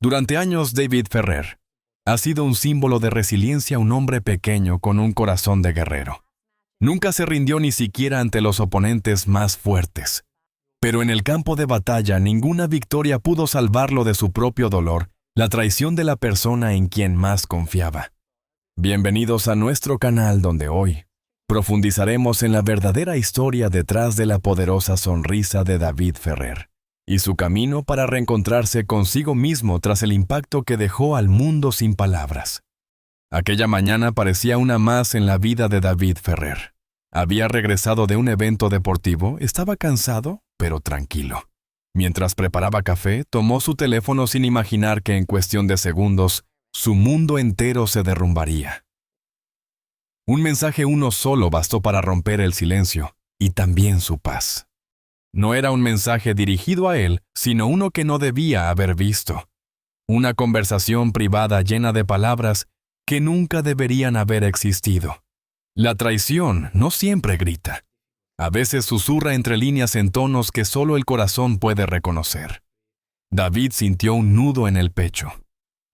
Durante años, David Ferrer ha sido un símbolo de resiliencia, un hombre pequeño con un corazón de guerrero. Nunca se rindió ni siquiera ante los oponentes más fuertes. Pero en el campo de batalla, ninguna victoria pudo salvarlo de su propio dolor, la traición de la persona en quien más confiaba. Bienvenidos a nuestro canal, donde hoy profundizaremos en la verdadera historia detrás de la poderosa sonrisa de David Ferrer y su camino para reencontrarse consigo mismo tras el impacto que dejó al mundo sin palabras. Aquella mañana parecía una más en la vida de David Ferrer. Había regresado de un evento deportivo, estaba cansado, pero tranquilo. Mientras preparaba café, tomó su teléfono sin imaginar que en cuestión de segundos, su mundo entero se derrumbaría. Un mensaje uno solo bastó para romper el silencio, y también su paz. No era un mensaje dirigido a él, sino uno que no debía haber visto. Una conversación privada llena de palabras que nunca deberían haber existido. La traición no siempre grita. A veces susurra entre líneas en tonos que solo el corazón puede reconocer. David sintió un nudo en el pecho.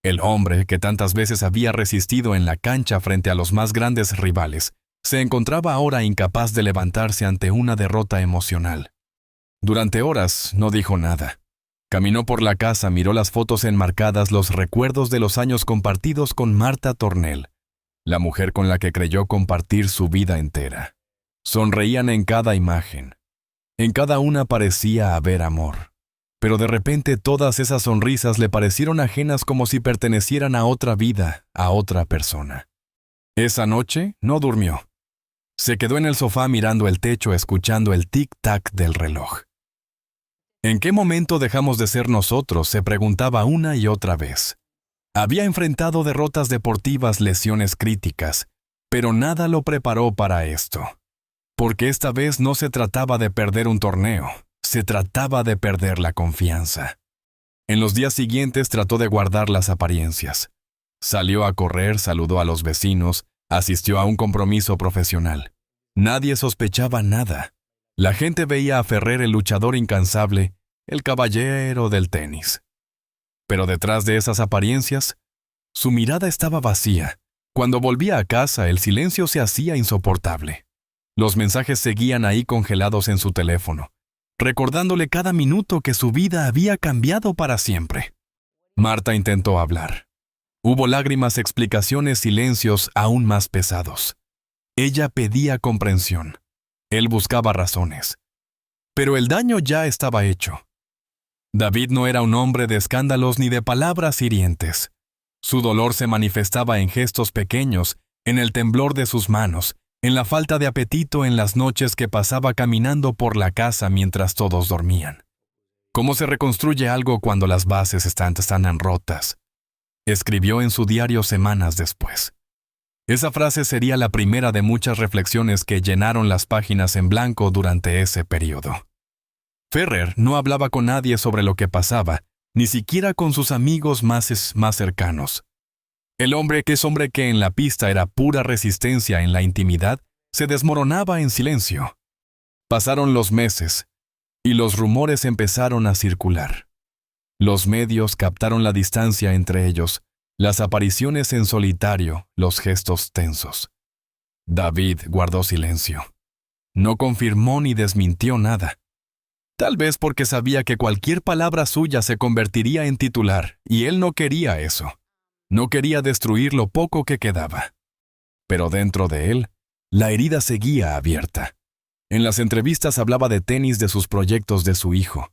El hombre, que tantas veces había resistido en la cancha frente a los más grandes rivales, se encontraba ahora incapaz de levantarse ante una derrota emocional. Durante horas no dijo nada. Caminó por la casa, miró las fotos enmarcadas, los recuerdos de los años compartidos con Marta Tornel, la mujer con la que creyó compartir su vida entera. Sonreían en cada imagen. En cada una parecía haber amor. Pero de repente todas esas sonrisas le parecieron ajenas, como si pertenecieran a otra vida, a otra persona. Esa noche no durmió. Se quedó en el sofá mirando el techo, escuchando el tic-tac del reloj. ¿En qué momento dejamos de ser nosotros?, se preguntaba una y otra vez. Había enfrentado derrotas deportivas, lesiones críticas, pero nada lo preparó para esto. Porque esta vez no se trataba de perder un torneo, se trataba de perder la confianza. En los días siguientes trató de guardar las apariencias. Salió a correr, saludó a los vecinos, asistió a un compromiso profesional. Nadie sospechaba nada. La gente veía a Ferrer el luchador incansable, el caballero del tenis. Pero detrás de esas apariencias, su mirada estaba vacía. Cuando volvía a casa, el silencio se hacía insoportable. Los mensajes seguían ahí congelados en su teléfono, recordándole cada minuto que su vida había cambiado para siempre. Marta intentó hablar. Hubo lágrimas, explicaciones, silencios aún más pesados. Ella pedía comprensión. Él buscaba razones. Pero el daño ya estaba hecho. David no era un hombre de escándalos ni de palabras hirientes. Su dolor se manifestaba en gestos pequeños, en el temblor de sus manos, en la falta de apetito en las noches que pasaba caminando por la casa mientras todos dormían. ¿Cómo se reconstruye algo cuando las bases están rotas?, escribió en su diario semanas después. Esa frase sería la primera de muchas reflexiones que llenaron las páginas en blanco durante ese periodo. Ferrer no hablaba con nadie sobre lo que pasaba, ni siquiera con sus amigos más cercanos. El hombre que en la pista era pura resistencia en la intimidad, se desmoronaba en silencio. Pasaron los meses, y los rumores empezaron a circular. Los medios captaron la distancia entre ellos, las apariciones en solitario, los gestos tensos. David guardó silencio. No confirmó ni desmintió nada. Tal vez porque sabía que cualquier palabra suya se convertiría en titular, y él no quería eso. No quería destruir lo poco que quedaba. Pero dentro de él, la herida seguía abierta. En las entrevistas hablaba de tenis, de sus proyectos, de su hijo.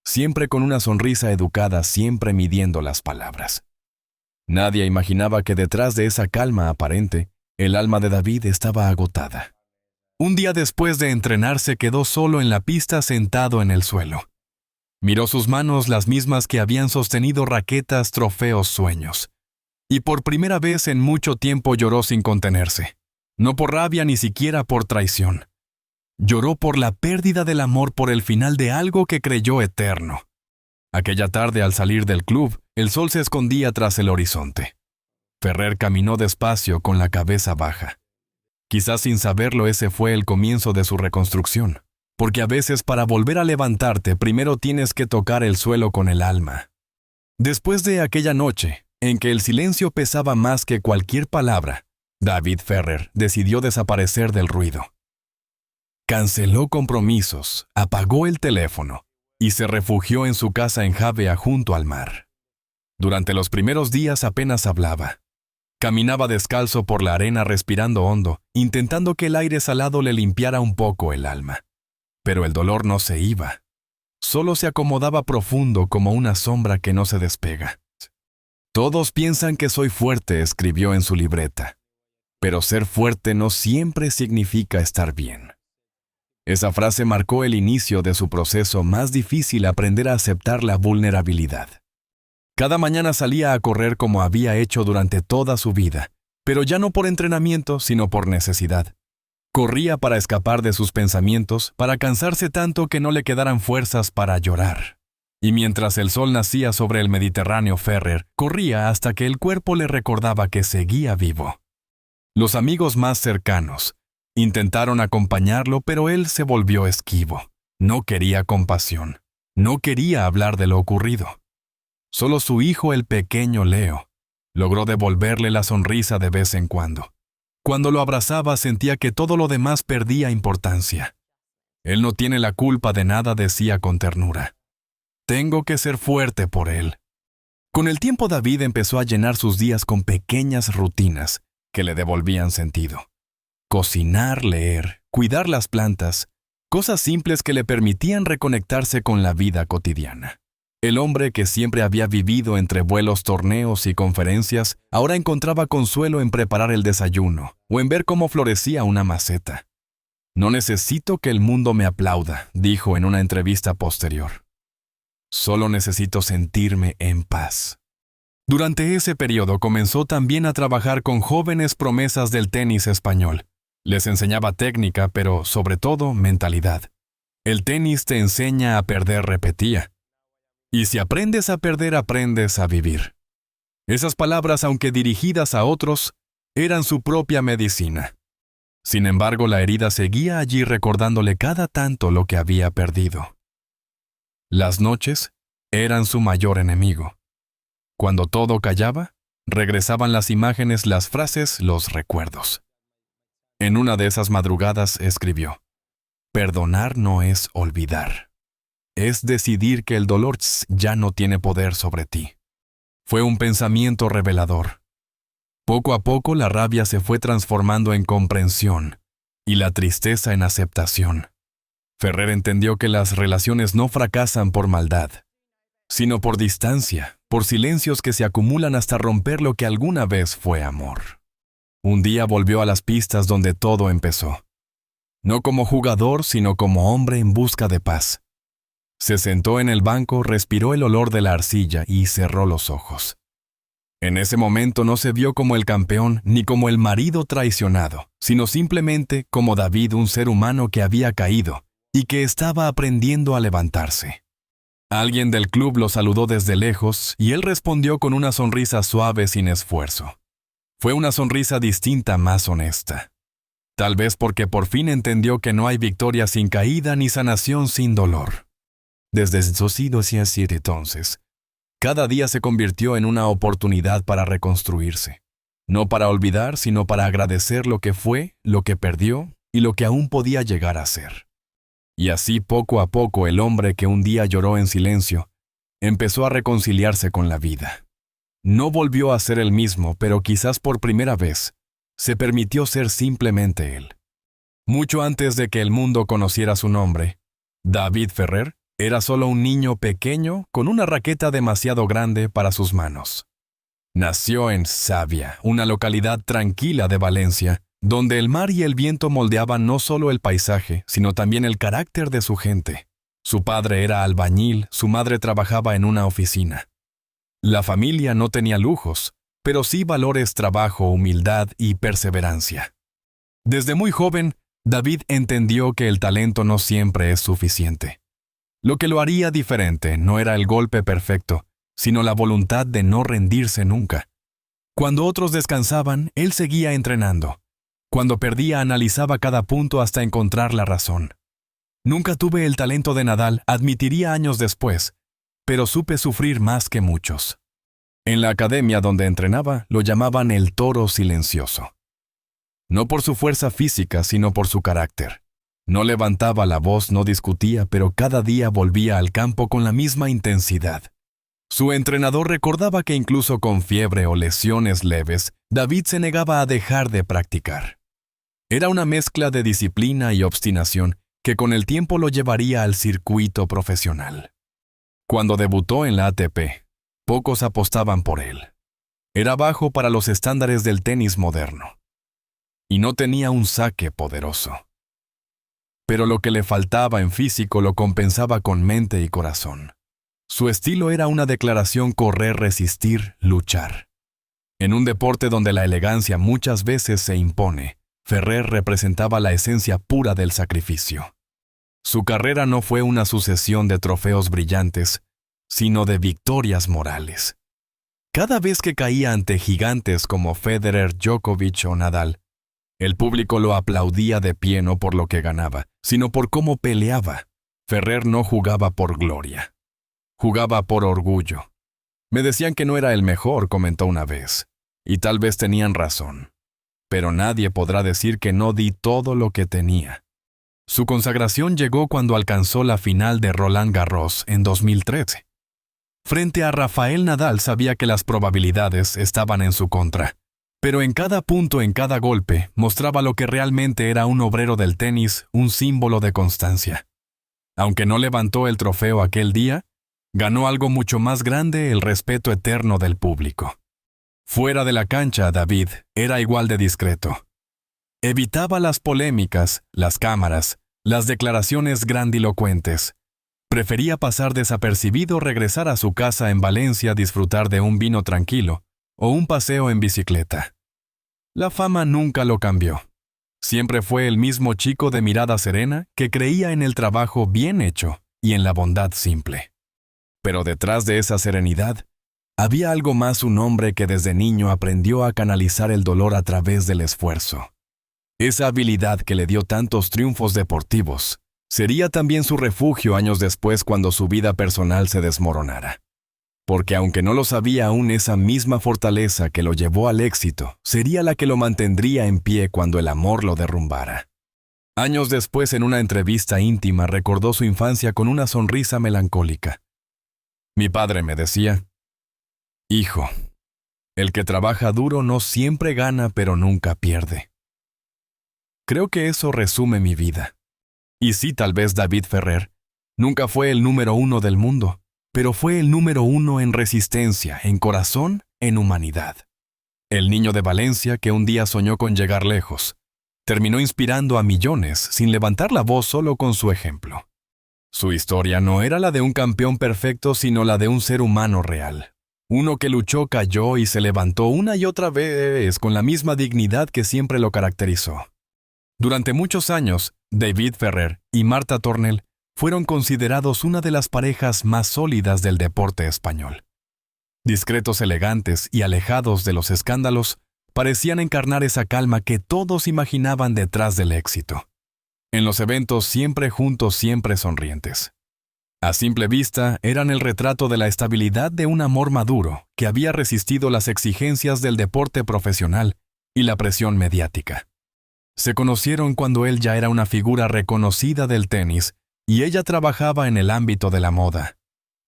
Siempre con una sonrisa educada, siempre midiendo las palabras. Nadie imaginaba que detrás de esa calma aparente, el alma de David estaba agotada. Un día después de entrenar se quedó solo en la pista, sentado en el suelo. Miró sus manos, las mismas que habían sostenido raquetas, trofeos, sueños. Y por primera vez en mucho tiempo lloró sin contenerse. No por rabia, ni siquiera por traición. Lloró por la pérdida del amor, por el final de algo que creyó eterno. Aquella tarde, al salir del club, el sol se escondía tras el horizonte. Ferrer caminó despacio, con la cabeza baja. Quizás sin saberlo, ese fue el comienzo de su reconstrucción. Porque a veces, para volver a levantarte, primero tienes que tocar el suelo con el alma. Después de aquella noche, en que el silencio pesaba más que cualquier palabra, David Ferrer decidió desaparecer del ruido. Canceló compromisos, apagó el teléfono y se refugió en su casa en Javea junto al mar. Durante los primeros días apenas hablaba. Caminaba descalzo por la arena respirando hondo, intentando que el aire salado le limpiara un poco el alma. Pero el dolor no se iba. Solo se acomodaba profundo como una sombra que no se despega. Todos piensan que soy fuerte, escribió en su libreta. Pero ser fuerte no siempre significa estar bien. Esa frase marcó el inicio de su proceso más difícil: aprender a aceptar la vulnerabilidad. Cada mañana salía a correr como había hecho durante toda su vida, pero ya no por entrenamiento, sino por necesidad. Corría para escapar de sus pensamientos, para cansarse tanto que no le quedaran fuerzas para llorar. Y mientras el sol nacía sobre el Mediterráneo, Ferrer corría hasta que el cuerpo le recordaba que seguía vivo. Los amigos más cercanos intentaron acompañarlo, pero él se volvió esquivo. No quería compasión. No quería hablar de lo ocurrido. Solo su hijo, el pequeño Leo, logró devolverle la sonrisa de vez en cuando. Cuando lo abrazaba sentía que todo lo demás perdía importancia. Él no tiene la culpa de nada, decía con ternura. Tengo que ser fuerte por él. Con el tiempo David empezó a llenar sus días con pequeñas rutinas que le devolvían sentido. Cocinar, leer, cuidar las plantas, cosas simples que le permitían reconectarse con la vida cotidiana. El hombre que siempre había vivido entre vuelos, torneos y conferencias, ahora encontraba consuelo en preparar el desayuno o en ver cómo florecía una maceta. No necesito que el mundo me aplauda, dijo en una entrevista posterior. Solo necesito sentirme en paz. Durante ese periodo comenzó también a trabajar con jóvenes promesas del tenis español. Les enseñaba técnica, pero sobre todo mentalidad. El tenis te enseña a perder, repetía. Y si aprendes a perder, aprendes a vivir. Esas palabras, aunque dirigidas a otros, eran su propia medicina. Sin embargo, la herida seguía allí recordándole cada tanto lo que había perdido. Las noches eran su mayor enemigo. Cuando todo callaba, regresaban las imágenes, las frases, los recuerdos. En una de esas madrugadas escribió: perdonar no es olvidar. Es decidir que el dolor ya no tiene poder sobre ti. Fue un pensamiento revelador. Poco a poco la rabia se fue transformando en comprensión y la tristeza en aceptación. Ferrer entendió que las relaciones no fracasan por maldad, sino por distancia, por silencios que se acumulan hasta romper lo que alguna vez fue amor. Un día volvió a las pistas donde todo empezó. No como jugador, sino como hombre en busca de paz. Se sentó en el banco, respiró el olor de la arcilla y cerró los ojos. En ese momento no se vio como el campeón ni como el marido traicionado, sino simplemente como David, un ser humano que había caído y que estaba aprendiendo a levantarse. Alguien del club lo saludó desde lejos y él respondió con una sonrisa suave sin esfuerzo. Fue una sonrisa distinta, más honesta. Tal vez porque por fin entendió que no hay victoria sin caída ni sanación sin dolor. Desde entonces, cada día se convirtió en una oportunidad para reconstruirse. No para olvidar, sino para agradecer lo que fue, lo que perdió y lo que aún podía llegar a ser. Y así poco a poco el hombre que un día lloró en silencio, empezó a reconciliarse con la vida. No volvió a ser el mismo, pero quizás por primera vez, se permitió ser simplemente él. Mucho antes de que el mundo conociera su nombre, David Ferrer era solo un niño pequeño con una raqueta demasiado grande para sus manos. Nació en Savia, una localidad tranquila de Valencia, donde el mar y el viento moldeaban no solo el paisaje, sino también el carácter de su gente. Su padre era albañil, su madre trabajaba en una oficina. La familia no tenía lujos, pero sí valores, trabajo, humildad y perseverancia. Desde muy joven, David entendió que el talento no siempre es suficiente. Lo que lo haría diferente no era el golpe perfecto, sino la voluntad de no rendirse nunca. Cuando otros descansaban, él seguía entrenando. Cuando perdía, analizaba cada punto hasta encontrar la razón. Nunca tuve el talento de Nadal, admitiría años después, pero supe sufrir más que muchos. En la academia donde entrenaba lo llamaban el toro silencioso. No por su fuerza física, sino por su carácter. No levantaba la voz, no discutía, pero cada día volvía al campo con la misma intensidad. Su entrenador recordaba que incluso con fiebre o lesiones leves, David se negaba a dejar de practicar. Era una mezcla de disciplina y obstinación que con el tiempo lo llevaría al circuito profesional. Cuando debutó en la ATP, pocos apostaban por él. Era bajo para los estándares del tenis moderno. Y no tenía un saque poderoso. Pero lo que le faltaba en físico lo compensaba con mente y corazón. Su estilo era una declaración: correr, resistir, luchar. En un deporte donde la elegancia muchas veces se impone, Ferrer representaba la esencia pura del sacrificio. Su carrera no fue una sucesión de trofeos brillantes, sino de victorias morales. Cada vez que caía ante gigantes como Federer, Djokovic o Nadal, el público lo aplaudía de pie no por lo que ganaba, sino por cómo peleaba. Ferrer no jugaba por gloria. Jugaba por orgullo. Me decían que no era el mejor, comentó una vez, y tal vez tenían razón. Pero nadie podrá decir que no di todo lo que tenía. Su consagración llegó cuando alcanzó la final de Roland Garros en 2013. Frente a Rafael Nadal sabía que las probabilidades estaban en su contra, pero en cada punto, en cada golpe, mostraba lo que realmente era un obrero del tenis, un símbolo de constancia. Aunque no levantó el trofeo aquel día, ganó algo mucho más grande: el respeto eterno del público. Fuera de la cancha, David era igual de discreto. Evitaba las polémicas, las cámaras, las declaraciones grandilocuentes. Prefería pasar desapercibido, regresar a su casa en Valencia, disfrutar de un vino tranquilo o un paseo en bicicleta. La fama nunca lo cambió. Siempre fue el mismo chico de mirada serena que creía en el trabajo bien hecho y en la bondad simple. Pero detrás de esa serenidad, había algo más: un hombre que desde niño aprendió a canalizar el dolor a través del esfuerzo. Esa habilidad que le dio tantos triunfos deportivos sería también su refugio años después cuando su vida personal se desmoronara. Porque aunque no lo sabía aún, esa misma fortaleza que lo llevó al éxito sería la que lo mantendría en pie cuando el amor lo derrumbara. Años después, en una entrevista íntima, recordó su infancia con una sonrisa melancólica. Mi padre me decía: hijo, el que trabaja duro no siempre gana, pero nunca pierde. Creo que eso resume mi vida. Y sí, tal vez David Ferrer nunca fue el número 1 del mundo, pero fue el número 1 en resistencia, en corazón, en humanidad. El niño de Valencia que un día soñó con llegar lejos, terminó inspirando a millones sin levantar la voz, solo con su ejemplo. Su historia no era la de un campeón perfecto, sino la de un ser humano real. Uno que luchó, cayó y se levantó una y otra vez con la misma dignidad que siempre lo caracterizó. Durante muchos años, David Ferrer y Marta Tornel fueron considerados una de las parejas más sólidas del deporte español. Discretos, elegantes y alejados de los escándalos, parecían encarnar esa calma que todos imaginaban detrás del éxito. En los eventos siempre juntos, siempre sonrientes. A simple vista, eran el retrato de la estabilidad de un amor maduro que había resistido las exigencias del deporte profesional y la presión mediática. Se conocieron cuando él ya era una figura reconocida del tenis y ella trabajaba en el ámbito de la moda.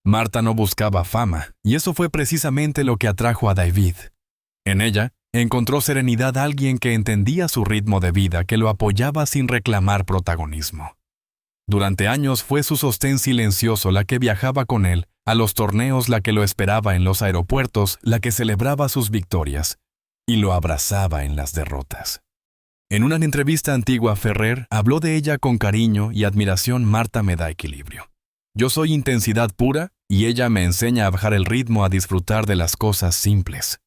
Marta no buscaba fama, y eso fue precisamente lo que atrajo a David. En ella, encontró serenidad, alguien que entendía su ritmo de vida, que lo apoyaba sin reclamar protagonismo. Durante años fue su sostén silencioso, la que viajaba con él a los torneos, la que lo esperaba en los aeropuertos, la que celebraba sus victorias y lo abrazaba en las derrotas. En una entrevista antigua, Ferrer habló de ella con cariño y admiración. Marta me da equilibrio. Yo soy intensidad pura y ella me enseña a bajar el ritmo, a disfrutar de las cosas simples.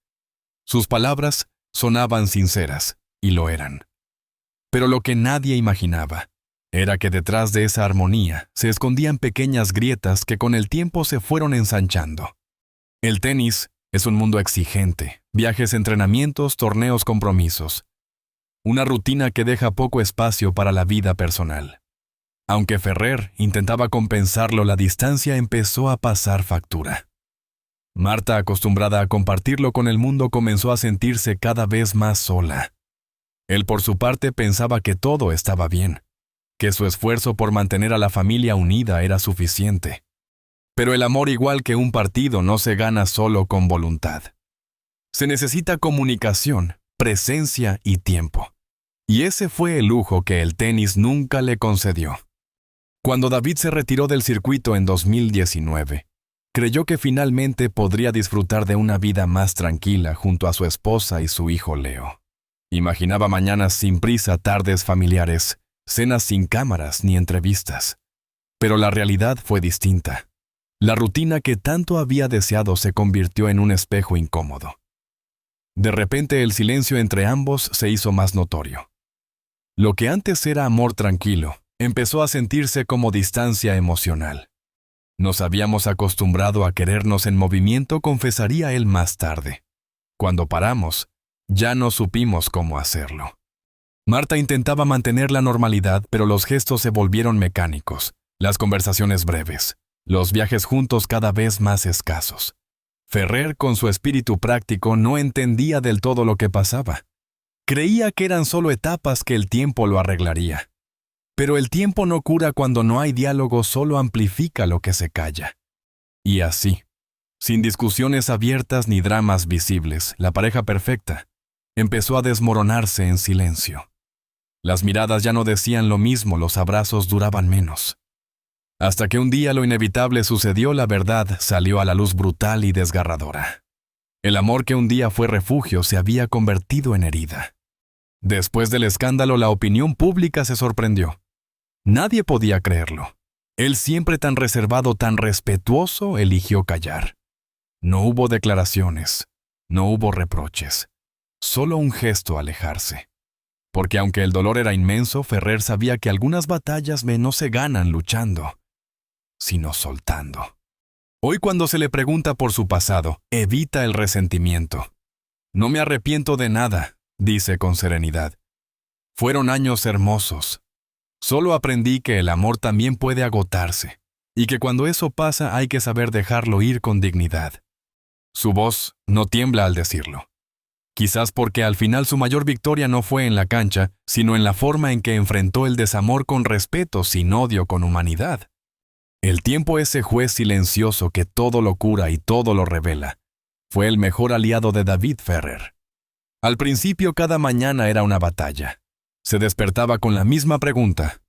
Sus palabras sonaban sinceras, y lo eran. Pero lo que nadie imaginaba era que detrás de esa armonía se escondían pequeñas grietas que con el tiempo se fueron ensanchando. El tenis es un mundo exigente: viajes, entrenamientos, torneos, compromisos. Una rutina que deja poco espacio para la vida personal. Aunque Ferrer intentaba compensarlo, la distancia empezó a pasar factura. Marta, acostumbrada a compartirlo con el mundo, comenzó a sentirse cada vez más sola. Él, por su parte, pensaba que todo estaba bien, que su esfuerzo por mantener a la familia unida era suficiente. Pero el amor, igual que un partido, no se gana solo con voluntad. Se necesita comunicación, presencia y tiempo. Y ese fue el lujo que el tenis nunca le concedió. Cuando David se retiró del circuito en 2019, creyó que finalmente podría disfrutar de una vida más tranquila junto a su esposa y su hijo Leo. Imaginaba mañanas sin prisa, tardes familiares, cenas sin cámaras ni entrevistas. Pero la realidad fue distinta. La rutina que tanto había deseado se convirtió en un espejo incómodo. De repente el silencio entre ambos se hizo más notorio. Lo que antes era amor tranquilo, empezó a sentirse como distancia emocional. Nos habíamos acostumbrado a querernos en movimiento, confesaría él más tarde. Cuando paramos, ya no supimos cómo hacerlo. Marta intentaba mantener la normalidad, pero los gestos se volvieron mecánicos, las conversaciones breves, los viajes juntos cada vez más escasos. Ferrer, con su espíritu práctico, no entendía del todo lo que pasaba. Creía que eran solo etapas que el tiempo lo arreglaría. Pero el tiempo no cura cuando no hay diálogo, solo amplifica lo que se calla. Y así, sin discusiones abiertas ni dramas visibles, la pareja perfecta empezó a desmoronarse en silencio. Las miradas ya no decían lo mismo, los abrazos duraban menos. Hasta que un día lo inevitable sucedió, la verdad salió a la luz brutal y desgarradora. El amor que un día fue refugio se había convertido en herida. Después del escándalo, la opinión pública se sorprendió. Nadie podía creerlo. Él, siempre tan reservado, tan respetuoso, eligió callar. No hubo declaraciones, no hubo reproches, solo un gesto: alejarse. Porque aunque el dolor era inmenso, Ferrer sabía que algunas batallas no se ganan luchando, sino soltando. Hoy, cuando se le pregunta por su pasado, evita el resentimiento. No me arrepiento de nada, dice con serenidad. Fueron años hermosos. Solo aprendí que el amor también puede agotarse, y que cuando eso pasa hay que saber dejarlo ir con dignidad. Su voz no tiembla al decirlo. Quizás porque al final su mayor victoria no fue en la cancha, sino en la forma en que enfrentó el desamor con respeto, sin odio, con humanidad. El tiempo, ese juez silencioso que todo lo cura y todo lo revela, fue el mejor aliado de David Ferrer. Al principio, cada mañana era una batalla. Se despertaba con la misma pregunta: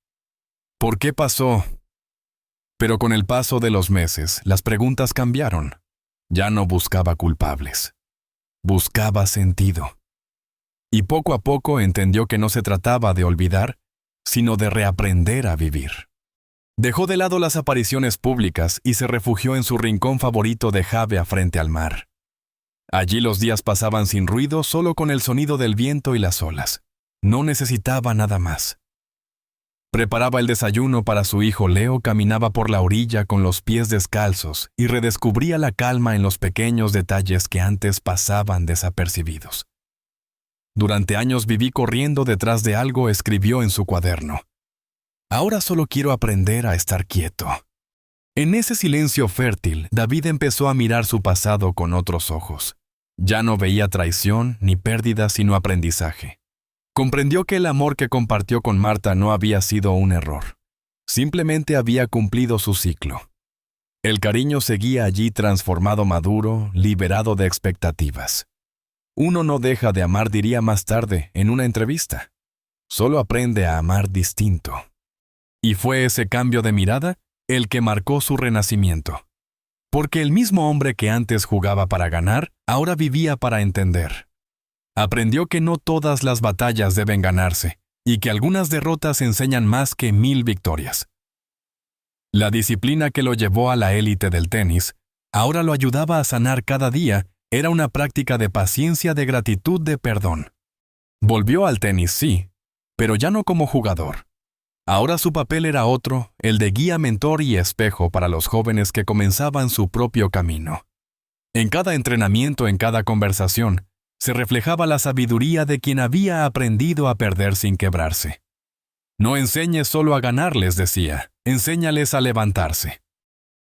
¿por qué pasó? Pero con el paso de los meses, las preguntas cambiaron. Ya no buscaba culpables. Buscaba sentido. Y poco a poco entendió que no se trataba de olvidar, sino de reaprender a vivir. Dejó de lado las apariciones públicas y se refugió en su rincón favorito de Javea, frente al mar. Allí los días pasaban sin ruido, solo con el sonido del viento y las olas. No necesitaba nada más. Preparaba el desayuno para su hijo Leo, caminaba por la orilla con los pies descalzos y redescubría la calma en los pequeños detalles que antes pasaban desapercibidos. Durante años viví corriendo detrás de algo, escribió en su cuaderno. Ahora solo quiero aprender a estar quieto. En ese silencio fértil, David empezó a mirar su pasado con otros ojos. Ya no veía traición ni pérdida, sino aprendizaje. Comprendió que el amor que compartió con Marta no había sido un error. Simplemente había cumplido su ciclo. El cariño seguía allí, transformado, maduro, liberado de expectativas. Uno no deja de amar, diría más tarde en una entrevista. Solo aprende a amar distinto. Y fue ese cambio de mirada el que marcó su renacimiento. Porque el mismo hombre que antes jugaba para ganar, ahora vivía para entender. Aprendió que no todas las batallas deben ganarse, y que algunas derrotas enseñan más que 1000 victorias. La disciplina que lo llevó a la élite del tenis, ahora lo ayudaba a sanar cada día, era una práctica de paciencia, de gratitud, de perdón. Volvió al tenis, sí, pero ya no como jugador. Ahora su papel era otro, el de guía, mentor y espejo para los jóvenes que comenzaban su propio camino. En cada entrenamiento, en cada conversación, se reflejaba la sabiduría de quien había aprendido a perder sin quebrarse. No enseñes solo a ganar, les decía, enséñales a levantarse.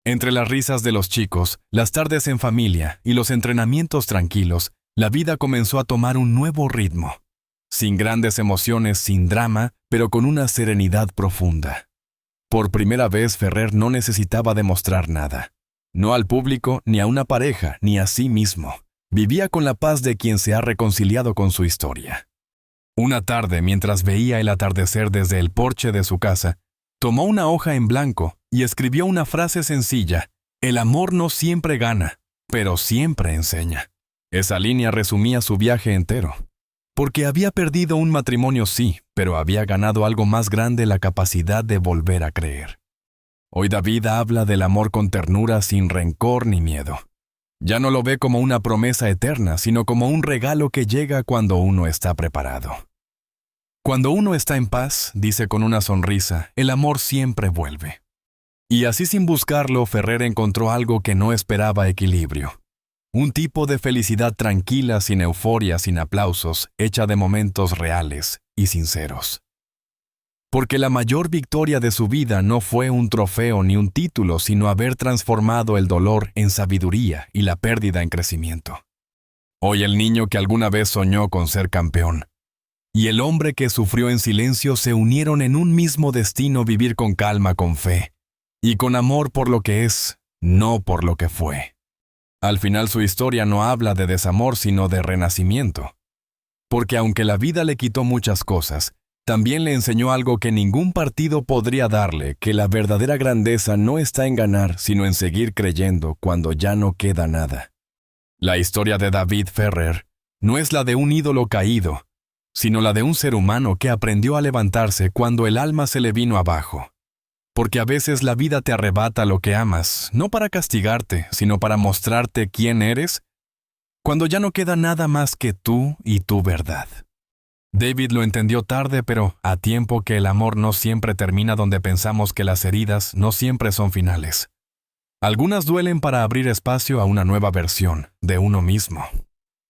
Entre las risas de los chicos, las tardes en familia y los entrenamientos tranquilos, la vida comenzó a tomar un nuevo ritmo. Sin grandes emociones, sin drama, pero con una serenidad profunda. Por primera vez Ferrer no necesitaba demostrar nada. No al público, ni a una pareja, ni a sí mismo. Vivía con la paz de quien se ha reconciliado con su historia. Una tarde, mientras veía el atardecer desde el porche de su casa, tomó una hoja en blanco y escribió una frase sencilla: el amor no siempre gana, pero siempre enseña. Esa línea resumía su viaje entero. Porque había perdido un matrimonio, sí, pero había ganado algo más grande: la capacidad de volver a creer. Hoy David habla del amor con ternura, sin rencor ni miedo. Ya no lo ve como una promesa eterna, sino como un regalo que llega cuando uno está preparado. Cuando uno está en paz, dice con una sonrisa, el amor siempre vuelve. Y así, sin buscarlo, Ferrer encontró algo que no esperaba: equilibrio. Un tipo de felicidad tranquila, sin euforia, sin aplausos, hecha de momentos reales y sinceros. Porque la mayor victoria de su vida no fue un trofeo ni un título, sino haber transformado el dolor en sabiduría y la pérdida en crecimiento. Hoy el niño que alguna vez soñó con ser campeón y el hombre que sufrió en silencio se unieron en un mismo destino: vivir con calma, con fe y con amor por lo que es, no por lo que fue. Al final su historia no habla de desamor, sino de renacimiento. Porque aunque la vida le quitó muchas cosas, también le enseñó algo que ningún partido podría darle: que la verdadera grandeza no está en ganar, sino en seguir creyendo cuando ya no queda nada. La historia de David Ferrer no es la de un ídolo caído, sino la de un ser humano que aprendió a levantarse cuando el alma se le vino abajo. Porque a veces la vida te arrebata lo que amas, no para castigarte, sino para mostrarte quién eres, cuando ya no queda nada más que tú y tu verdad. David lo entendió tarde, pero a tiempo, que el amor no siempre termina donde pensamos, que las heridas no siempre son finales. Algunas duelen para abrir espacio a una nueva versión de uno mismo.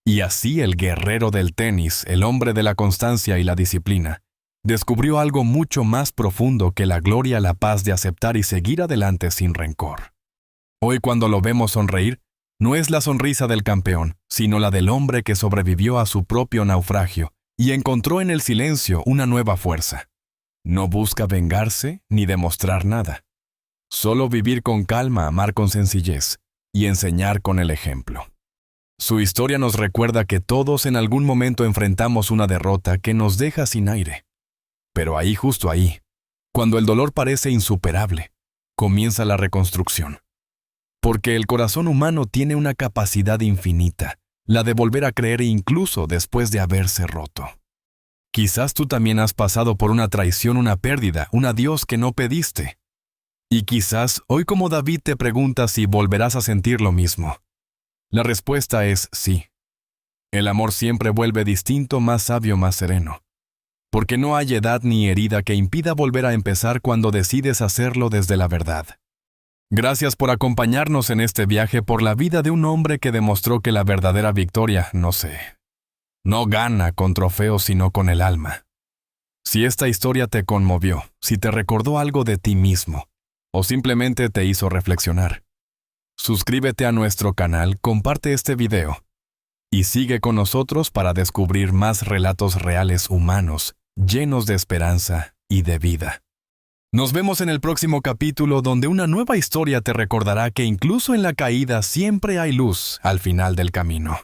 Y así el guerrero del tenis, el hombre de la constancia y la disciplina, descubrió algo mucho más profundo que la gloria, la paz de aceptar y seguir adelante sin rencor. Hoy, cuando lo vemos sonreír, no es la sonrisa del campeón, sino la del hombre que sobrevivió a su propio naufragio y encontró en el silencio una nueva fuerza. No busca vengarse ni demostrar nada. Solo vivir con calma, amar con sencillez y enseñar con el ejemplo. Su historia nos recuerda que todos en algún momento enfrentamos una derrota que nos deja sin aire. Pero ahí, justo ahí, cuando el dolor parece insuperable, comienza la reconstrucción. Porque el corazón humano tiene una capacidad infinita, la de volver a creer incluso después de haberse roto. Quizás tú también has pasado por una traición, una pérdida, un adiós que no pediste. Y quizás hoy, como David, te preguntas si volverás a sentir lo mismo. La respuesta es sí. El amor siempre vuelve distinto, más sabio, más sereno. Porque no hay edad ni herida que impida volver a empezar cuando decides hacerlo desde la verdad. Gracias por acompañarnos en este viaje por la vida de un hombre que demostró que la verdadera victoria, no gana con trofeos, sino con el alma. Si esta historia te conmovió, si te recordó algo de ti mismo, o simplemente te hizo reflexionar, suscríbete a nuestro canal, comparte este video y sigue con nosotros para descubrir más relatos reales humanos, llenos de esperanza y de vida. Nos vemos en el próximo capítulo, donde una nueva historia te recordará que incluso en la caída siempre hay luz al final del camino.